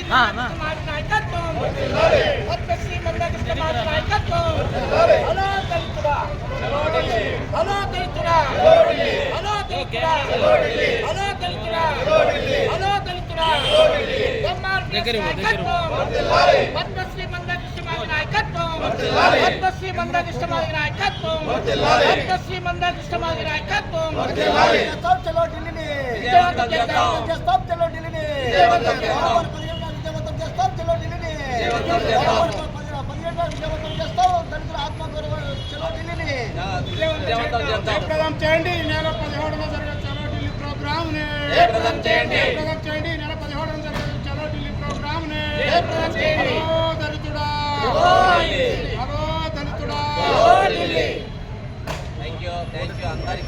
నాయకత్వం పద్మశ్రీ మందకృష్ణ మాదిగ నాయకత్వం. హలో దళితుడా, హలో దళితుడా, హలో దళితుడా, హలో దళితుడా, హలో దళితుడా. పద్మశ్రీ మందకృష్ణ మాదిగ నాయకత్వం, పద్మశ్రీ మందకృష్ణ మాదిగ నాయకత్వం, పద్మశ్రీ మందకృష్ణ మాదిగ నాయకత్వం. చలో ఢిల్లీని విజయవంతం చేస్తాం, చలో ఢిల్లీని విజయవంతం చేస్తాం, చలో ఢిల్లీని విజయవంతం చేస్తాం. దళితుల ఆత్మగౌరవం చలో ఢిల్లీని జయప్రదం చేయండి. ఈ నెల 17న జరిగే చలో ఢిల్లీ ప్రోగ్రామ్ ని జయప్రదం చేయండి. జయప్రదం చేయండి. ఈ నెల 17న జరిగే చలో ఢిల్లీ ప్రోగ్రామ్ ని జయప్రదం చేయండి. హలో దళితుడా, హలో దళితుడా. థ్యాంక్ యూ అందరికీ.